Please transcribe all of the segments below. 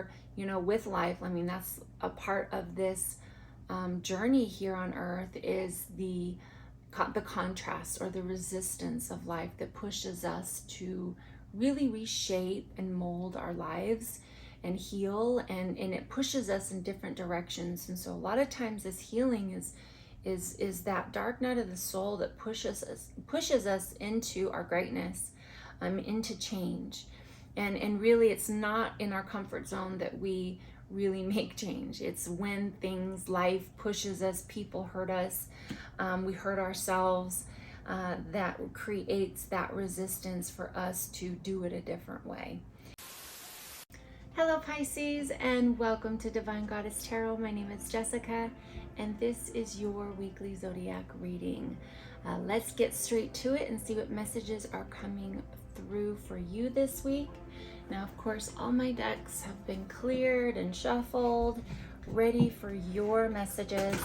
here, you know, with life. I mean, that's a part of this journey here on earth, is the contrast or the resistance of life that pushes us to really reshape and mold our lives and heal, and it pushes us in different directions. And so a lot of times this healing is that dark night of the soul that pushes us into our greatness, into change. And really, it's not in our comfort zone that we really make change. It's when life pushes us, people hurt us, we hurt ourselves, that creates that resistance for us to do it a different way. Hello Pisces, and welcome to Divine Goddess Tarot. My name is Jessica, and this is your weekly zodiac reading. Let's get straight to it and see what messages are coming through for you this week. Now, of course, all my decks have been cleared and shuffled, ready for your messages.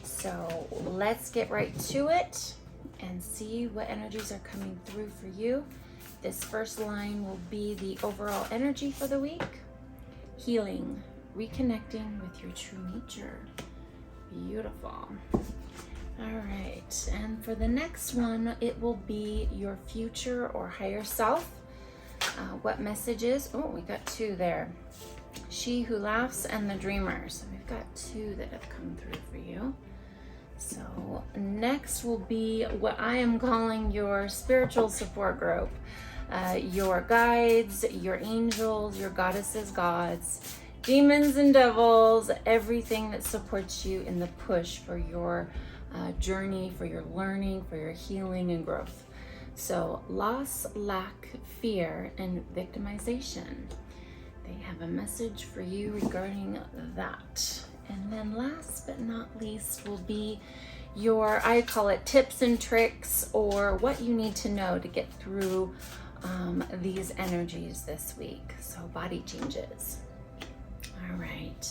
So let's get right to it and see what energies are coming through for you. This first line will be the overall energy for the week. Healing, reconnecting with your true nature. Beautiful. All right, and for the next one, it will be your future or higher self. What messages? Oh, we got two there. She who laughs and the dreamer. So we've got two that have come through for you. So next will be what I am calling your spiritual support group. Your guides, your angels, your goddesses, gods, demons and devils, everything that supports you in the push for your journey, for your learning, for your healing and growth. So loss, lack, fear, and victimization. They have a message for you regarding that. And then last but not least will be your, I call it tips and tricks, or what you need to know to get through these energies this week. So body changes. All right,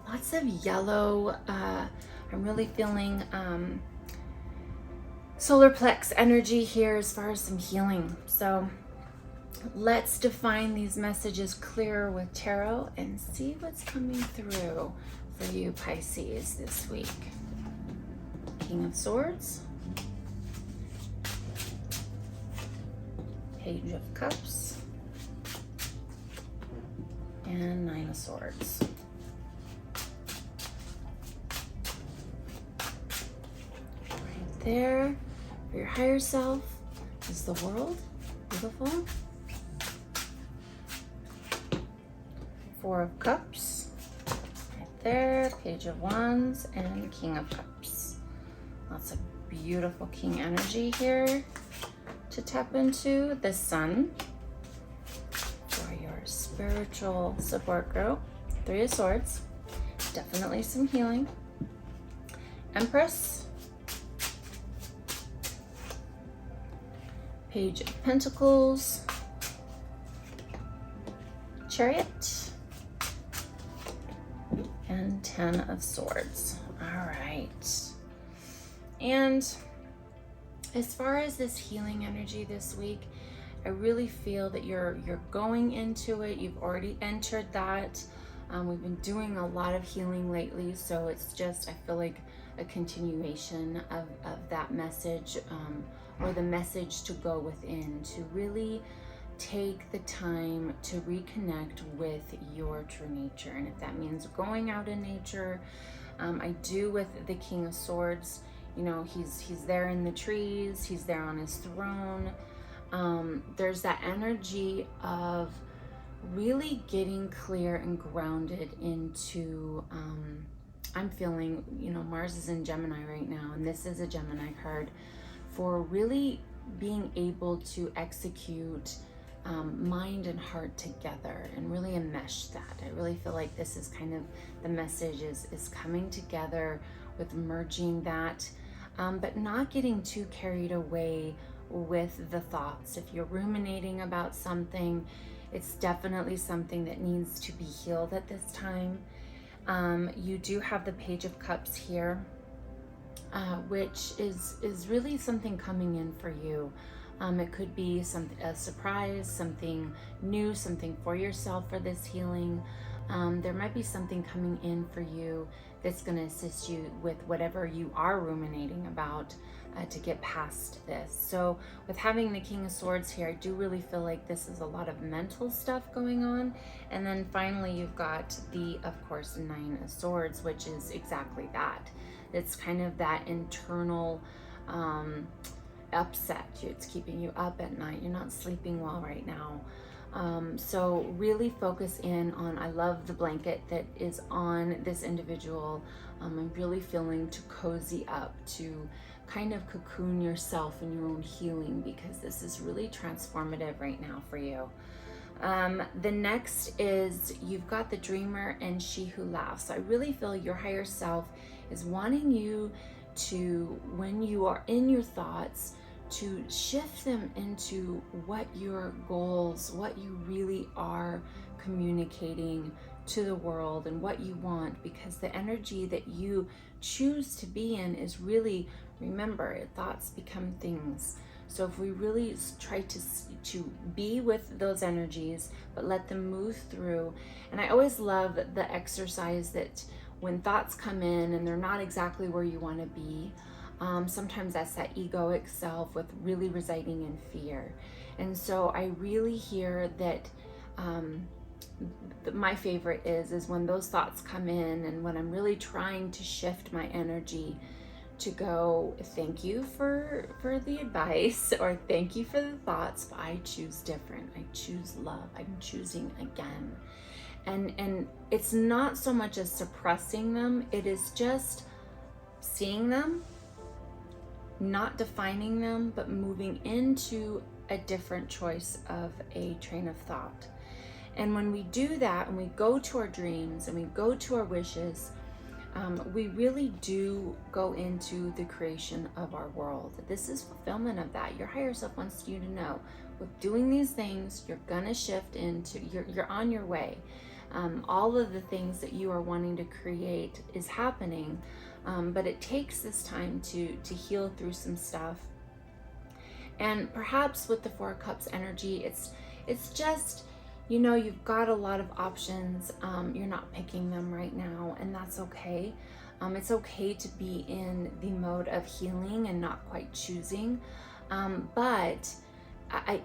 lots of yellow. I'm really feeling solar plex energy here as far as some healing. So let's define these messages clearer with tarot and see what's coming through for you Pisces this week. King of Swords, Page of Cups, and Nine of Swords. Right there, for your higher self is the World. Beautiful. Four of Cups, right there, Page of Wands, and King of Cups. Lots of beautiful King energy here to tap into. The Sun for your spiritual support group. Three of Swords, definitely some healing. Empress, Page of Pentacles, Chariot, and Ten of Swords. All right. And as far as this healing energy this week, I really feel that you're going into it. You've already entered that. We've been doing a lot of healing lately, so it's just, I feel like a continuation of that message, or the message to go within, to really take the time to reconnect with your true nature. And if that means going out in nature, I do with the King of Swords. You know, he's there in the trees, he's there on his throne. There's that energy of really getting clear and grounded into, I'm feeling, you know, Mars is in Gemini right now, and this is a Gemini card, for really being able to execute mind and heart together and really enmesh that. I really feel like this is kind of the message is coming together with merging that, but not getting too carried away with the thoughts. If you're ruminating about something, it's definitely something that needs to be healed at this time. You do have the Page of Cups here, which is really something coming in for you. It could be a surprise, something new, something for yourself for this healing. There might be something coming in for you that's going to assist you with whatever you are ruminating about to get past this. So with having the King of Swords here, I do really feel like this is a lot of mental stuff going on. And then finally, you've got the, of course, Nine of Swords, which is exactly that. It's kind of that internal upset. It's keeping you up at night. You're not sleeping well right now. So really focus in on, I love the blanket that is on this individual. I'm really feeling to cozy up, to kind of cocoon yourself in your own healing, because this is really transformative right now for you. The next is you've got the Dreamer and She Who Laughs. I really feel your higher self is wanting you to, when you are in your thoughts, to shift them into what your goals, what you really are communicating to the world and what you want, because the energy that you choose to be in is really, remember, thoughts become things. So if we really try to be with those energies, but let them move through. And I always love the exercise that when thoughts come in and they're not exactly where you want to be, sometimes that's that egoic self with really residing in fear. And so I really hear that my favorite is when those thoughts come in, and when I'm really trying to shift my energy to go, thank you for the advice, or thank you for the thoughts, but I choose different. I choose love. I'm choosing again. And it's not so much as suppressing them, it is just seeing them, not defining them, but moving into a different choice of a train of thought. And when we do that, and we go to our dreams and we go to our wishes, we really do go into the creation of our world. This is fulfillment of that. Your higher self wants you to know, with doing these things, you're gonna shift into, you're on your way. All of the things that you are wanting to create is happening. But it takes this time to heal through some stuff. And perhaps with the Four of Cups energy, it's just, you know, you've got a lot of options. You're not picking them right now, and that's okay. It's okay to be in the mode of healing and not quite choosing. But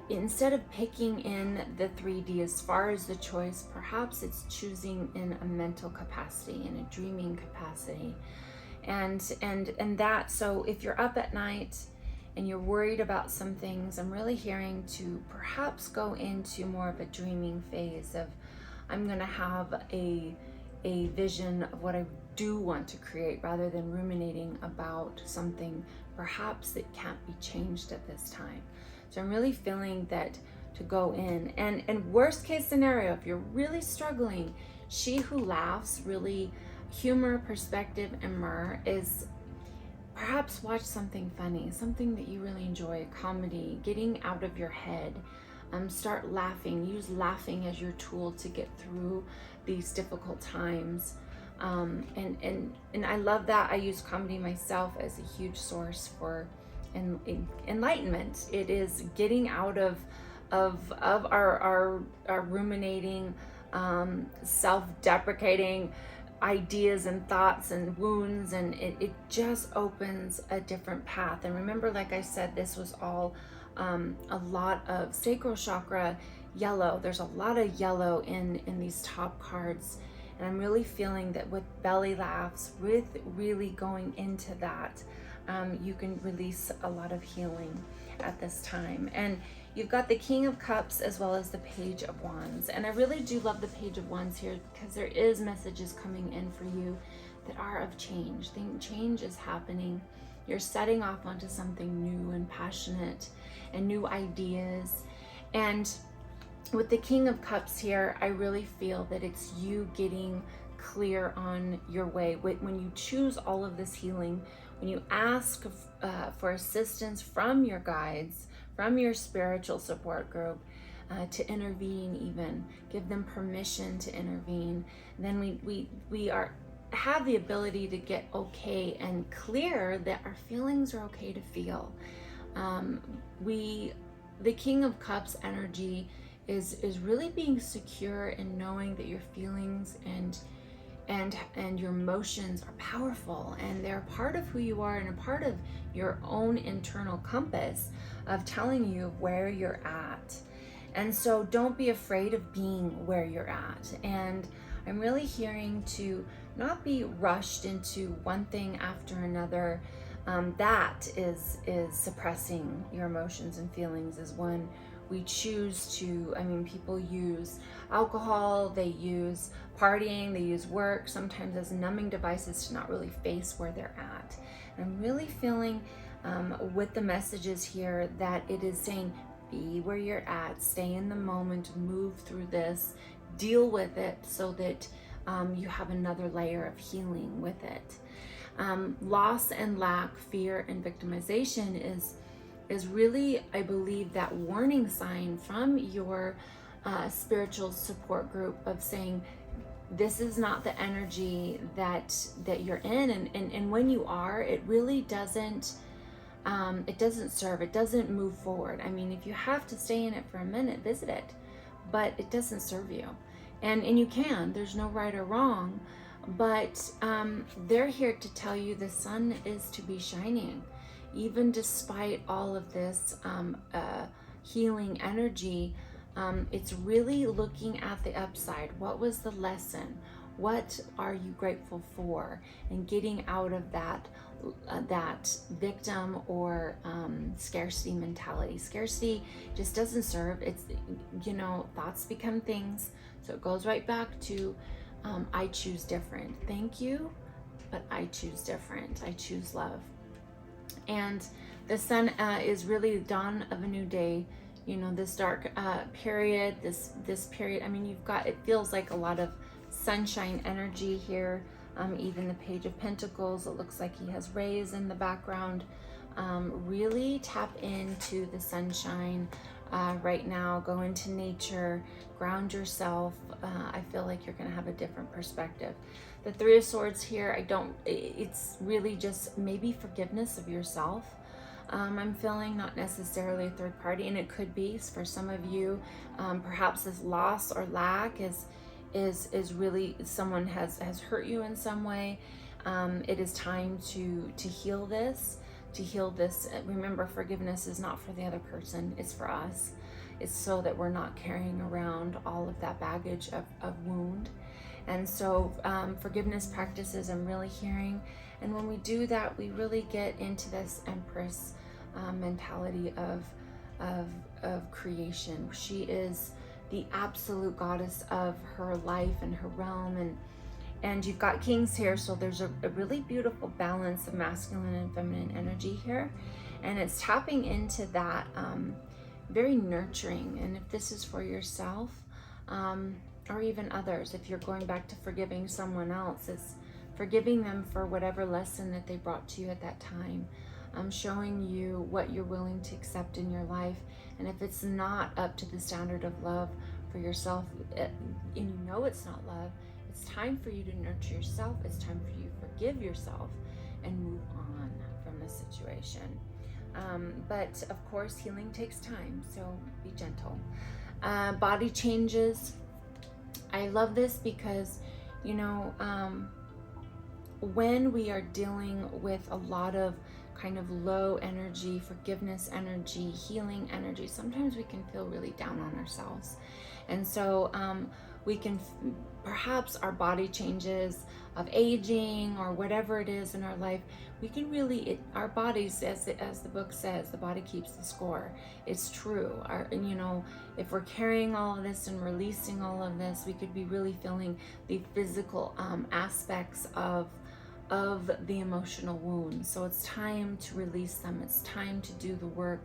instead of picking in the 3D as far as the choice, perhaps it's choosing in a mental capacity, in a dreaming capacity. And that, so if you're up at night and you're worried about some things, I'm really hearing to perhaps go into more of a dreaming phase of, I'm gonna have a vision of what I do want to create, rather than ruminating about something perhaps that can't be changed at this time. So I'm really feeling that to go in, and worst case scenario, if you're really struggling, She Who Laughs, really humor, perspective, and myrrh, is perhaps watch something funny, something that you really enjoy, a comedy, getting out of your head. Start laughing. Use laughing as your tool to get through these difficult times. And I love that. I use comedy myself as a huge source for enlightenment. It is getting out of our ruminating, self-deprecating ideas and thoughts and wounds, and it just opens a different path. And remember, like I said, this was all a lot of sacral chakra yellow. There's a lot of yellow in these top cards, and I'm really feeling that with belly laughs, with really going into that, you can release a lot of healing at this time. And you've got the King of Cups as well as the Page of Wands. And I really do love the Page of Wands here, because there is messages coming in for you that are of change. Change is happening. You're setting off onto something new and passionate and new ideas. And with the King of Cups here, I really feel that it's you getting clear on your way. When you choose all of this healing, when you ask for assistance from your guides, from your spiritual support group, to intervene, even give them permission to intervene, then we have the ability to get okay and clear that our feelings are okay to feel. The King of Cups energy is really being secure in knowing that your feelings and your emotions are powerful, and they're part of who you are and a part of your own internal compass of telling you where you're at. And so don't be afraid of being where you're at. And I'm really hearing to not be rushed into one thing after another. That is suppressing your emotions and feelings, is when we choose to, I mean, people use alcohol, they use partying, they use work sometimes as numbing devices to not really face where they're at. And I'm really feeling with the messages here that it is saying, be where you're at, stay in the moment, move through this, deal with it so that you have another layer of healing with it. Loss and lack, fear and victimization is really, I believe, that warning sign from your spiritual support group of saying, this is not the energy that you're in, and when you are, it really doesn't serve, it doesn't move forward. I mean, if you have to stay in it for a minute, visit it, but it doesn't serve you. And you can, there's no right or wrong, but they're here to tell you the sun is to be shining. Even despite all of this healing energy, it's really looking at the upside. What was the lesson? What are you grateful for? And getting out of that victim or scarcity mentality. Scarcity just doesn't serve. It's, thoughts become things. So it goes right back to I choose different. Thank you, but I choose different. I choose love. And the sun is really the dawn of a new day. This dark period, this period, I mean, it feels like a lot of sunshine energy here. Even the Page of Pentacles, it looks like he has rays in the background. Really tap into the sunshine right now. Go into nature, ground yourself. I feel like you're going to have a different perspective. The Three of Swords here, it's really just maybe forgiveness of yourself. I'm feeling, not necessarily a third party, and it could be for some of you. Perhaps this loss or lack is really someone has hurt you in some way. It is time to heal this. Remember, forgiveness is not for the other person, it's for us. It's so that we're not carrying around all of that baggage of wound. And so forgiveness practices I'm really hearing. And when we do that, we really get into this Empress mentality of creation. She is the absolute goddess of her life and her realm. And you've got kings here, so there's a really beautiful balance of masculine and feminine energy here. And it's tapping into that very nurturing. And if this is for yourself, or even others, if you're going back to forgiving someone else, it's forgiving them for whatever lesson that they brought to you at that time. Showing you what you're willing to accept in your life. And if it's not up to the standard of love for yourself, and it's not love, it's time for you to nurture yourself. It's time for you to forgive yourself and move on from the situation. But of course, healing takes time, so be gentle. Body changes. I love this because, when we are dealing with a lot of kind of low energy, forgiveness energy, healing energy, sometimes we can feel really down on ourselves. And so we can, perhaps our body changes of aging or whatever it is in our life, we can really, our bodies, as the book says, the body keeps the score. It's true. If we're carrying all of this and releasing all of this, we could be really feeling the physical aspects of the emotional wounds. So it's time to release them. It's time to do the work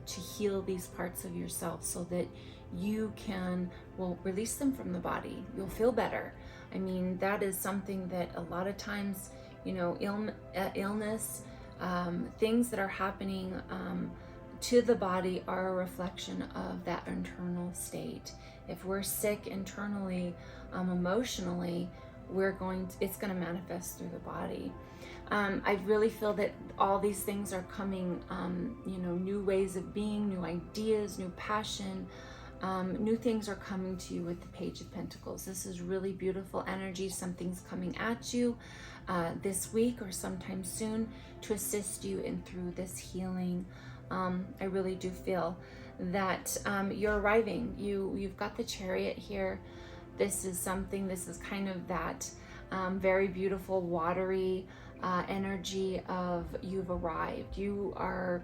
to heal these parts of yourself so that you can, release them from the body. You'll feel better. I mean, that is something that a lot of times, illness, things that are happening to the body are a reflection of that internal state. If we're sick internally, emotionally, it's going to manifest through the body. I really feel that all these things are coming, new ways of being, new ideas, new passion, New things are coming to you with the Page of Pentacles. This is really beautiful energy. Something's coming at you this week or sometime soon to assist you in through this healing. I really do feel that you're arriving. You've got the Chariot here. This is kind of that very beautiful watery energy of you've arrived. You're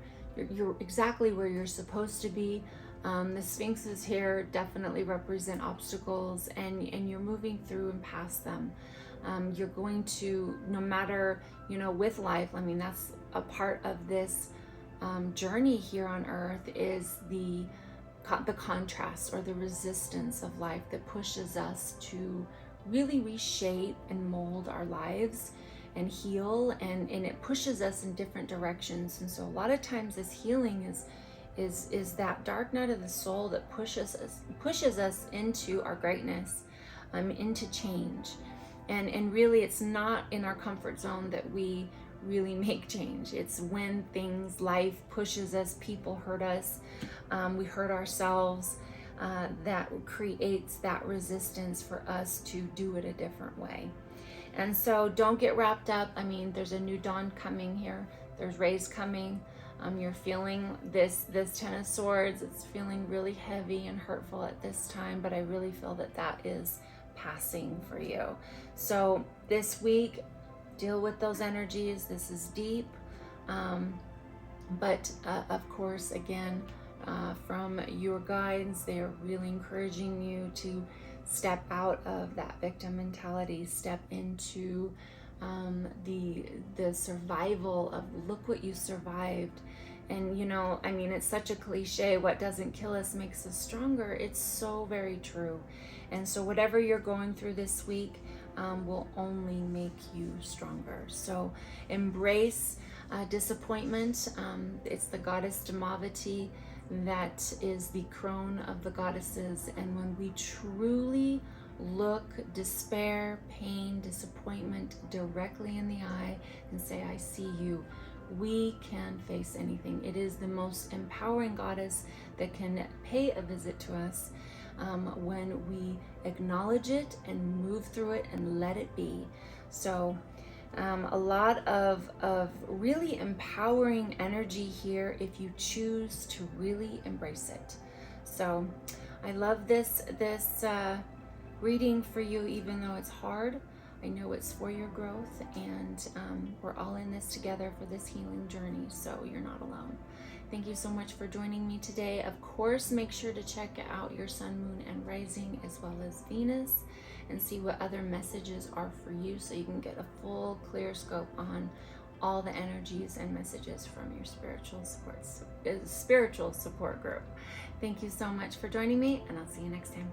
exactly where you're supposed to be. The Sphinxes here definitely represent obstacles, and you're moving through and past them. You're going to, no matter, with life, I mean, that's a part of this journey here on earth, is the contrast or the resistance of life that pushes us to really reshape and mold our lives and heal, and it pushes us in different directions. And so a lot of times this healing is that dark night of the soul that pushes us into our greatness, into change. And really, it's not in our comfort zone that we really make change. It's when life pushes us, people hurt us, we hurt ourselves, that creates that resistance for us to do it a different way. And so don't get wrapped up. I mean, there's a new dawn coming here. There's rays coming. You're feeling this Ten of Swords. It's feeling really heavy and hurtful at this time, but I really feel that is passing for you. So this week, deal with those energies. This is deep. But of course, again, from your guides, they are really encouraging you to step out of that victim mentality, step into the survival of look what you survived. And I mean, it's such a cliche, what doesn't kill us makes us stronger. It's so very true. And so whatever you're going through this week will only make you stronger. So embrace disappointment. It's the goddess Damavati that is the crone of the goddesses. And when we truly look despair, pain, disappointment directly in the eye and say, I see you, we can face anything. It is the most empowering goddess that can pay a visit to us when we acknowledge it and move through it and let it be. So a lot of really empowering energy here if you choose to really embrace it. So I love this reading for you, even though it's hard. I know it's for your growth, and we're all in this together for this healing journey, so you're not alone. Thank you so much for joining me today. Of course, make sure to check out your sun, moon, and rising, as well as Venus, and see what other messages are for you, so you can get a full, clear scope on all the energies and messages from your spiritual support group. Thank you so much for joining me, and I'll see you next time.